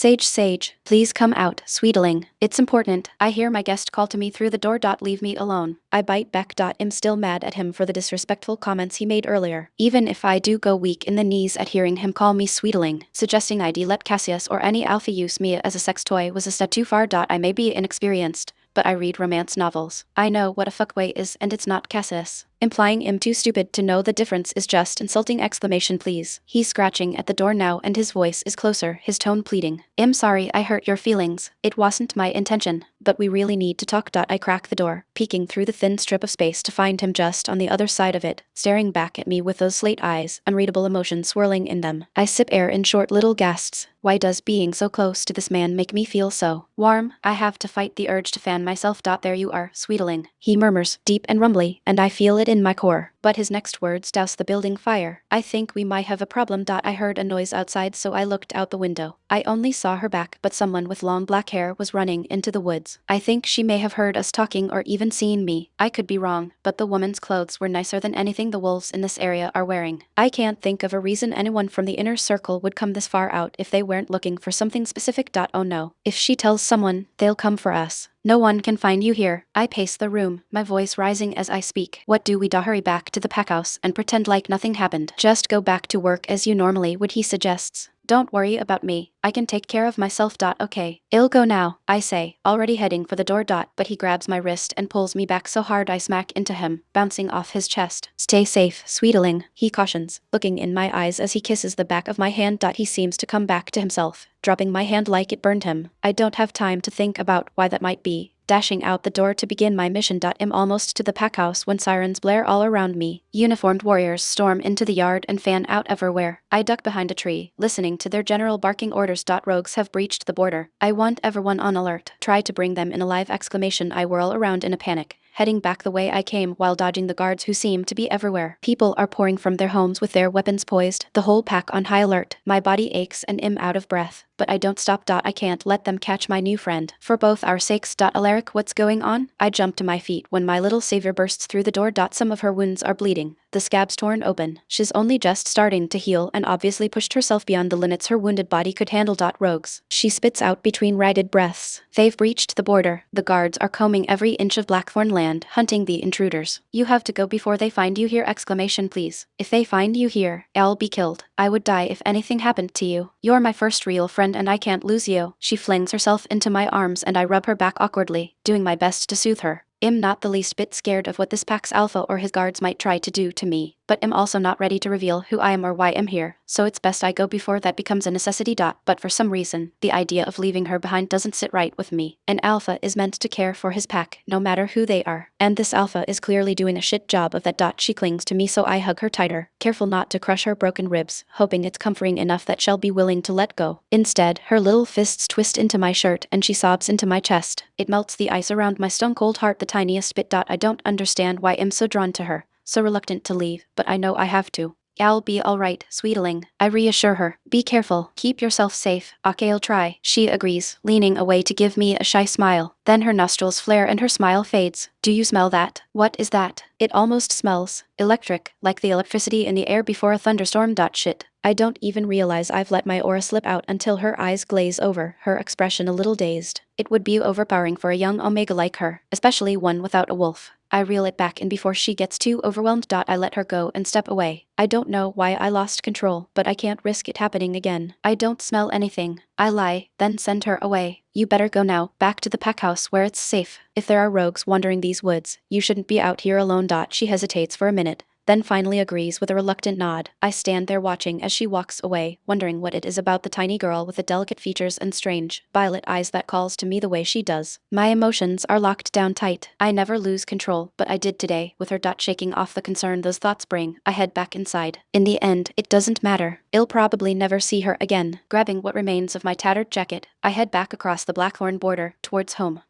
Sage, Sage, please come out, sweetling. It's important. I hear my guest call to me through the door. Leave me alone. I bite back. Am still mad at him for the disrespectful comments he made earlier. Even if I do go weak in the knees at hearing him call me sweetling, suggesting I'd let Cassius or any alpha use me as a sex toy was a step too far. I may be inexperienced, but I read romance novels. I know what a fuckway is, and it's not Cassius. Implying I'm too stupid to know the difference is just insulting! Please. He's scratching at the door now and his voice is closer, his tone pleading. I'm sorry I hurt your feelings. It wasn't my intention, but we really need to talk. I crack the door, peeking through the thin strip of space to find him just on the other side of it, staring back at me with those slate eyes, unreadable emotion swirling in them. I sip air in short little gasps. Why does being so close to this man make me feel so warm? I have to fight the urge to fan myself. There you are, sweetling, he murmurs, deep and rumbly, and I feel it in my core. But his next words douse the building fire. I think we might have a problem. I heard a noise outside, so I looked out the window. I only saw her back, but someone with long black hair was running into the woods. I think she may have heard us talking or even seen me. I could be wrong, but the woman's clothes were nicer than anything the wolves in this area are wearing. I can't think of a reason anyone from the inner circle would come this far out if they weren't looking for something specific. Oh no. If she tells someone, they'll come for us. No one can find you here. I pace the room, my voice rising as I speak. What do we do? Hurry back to the pack house and pretend like nothing happened. Just go back to work as you normally would, he suggests. Don't worry about me. I can take care of myself. Okay. I'll go now, I say, already heading for the door. But he grabs my wrist and pulls me back so hard I smack into him, bouncing off his chest. Stay safe, sweetling, he cautions, looking in my eyes as he kisses the back of my hand. He seems to come back to himself, dropping my hand like it burned him. I don't have time to think about why that might be, dashing out the door to begin my mission. I'm almost to the pack house when sirens blare all around me. Uniformed warriors storm into the yard and fan out everywhere. I duck behind a tree, listening to their general barking orders. Rogues have breached the border. I want everyone on alert. Try to bring them in alive! I whirl around in a panic, heading back the way I came while dodging the guards who seem to be everywhere. People are pouring from their homes with their weapons poised, the whole pack on high alert. My body aches and I'm out of breath, but I don't stop. I can't let them catch my new friend. For both our sakes. Alaric, what's going on? I jump to my feet when my little savior bursts through the door. Some of her wounds are bleeding, the scabs torn open. She's only just starting to heal and obviously pushed herself beyond the limits her wounded body could handle. Rogues, she spits out between ragged breaths. They've breached the border. The guards are combing every inch of Blackthorn land, hunting the intruders. You have to go before they find you here! Please. If they find you here, I'll be killed. I would die if anything happened to you. You're my first real friend and I can't lose you. She flings herself into my arms and I rub her back awkwardly, doing my best to soothe her. I'm not the least bit scared of what this pack's alpha or his guards might try to do to me, but I'm also not ready to reveal who I am or why I'm here, so it's best I go before that becomes a necessity. But for some reason, the idea of leaving her behind doesn't sit right with me. An alpha is meant to care for his pack, no matter who they are, and this alpha is clearly doing a shit job of that. She clings to me, so I hug her tighter, careful not to crush her broken ribs, hoping it's comforting enough that she'll be willing to let go. Instead, her little fists twist into my shirt and she sobs into my chest. It melts the ice around my stone-cold heart the tiniest bit. I don't understand why I'm so drawn to her, so reluctant to leave, but I know I have to. I'll be alright, sweetling, I reassure her. Be careful, keep yourself safe. Okay, I'll try, she agrees, leaning away to give me a shy smile. Then her nostrils flare and her smile fades. Do you smell that? What is that? It almost smells electric, like the electricity in the air before a thunderstorm. Shit. I don't even realize I've let my aura slip out until her eyes glaze over, her expression a little dazed. It would be overpowering for a young Omega like her, especially one without a wolf. I reel it back in before she gets too overwhelmed. I let her go and step away. I don't know why I lost control, but I can't risk it happening again. I don't smell anything. I lie, then send her away. You better go now, back to the pack house where it's safe. If there are rogues wandering these woods, you shouldn't be out here alone. She hesitates for a minute, then finally agrees with a reluctant nod. I stand there watching as she walks away, wondering what it is about the tiny girl with the delicate features and strange, violet eyes that calls to me the way she does. My emotions are locked down tight. I never lose control, but I did today, with her. Shaking off the concern those thoughts bring, I head back inside. In the end, it doesn't matter. I'll probably never see her again. Grabbing what remains of my tattered jacket, I head back across the Blackthorn border, towards home.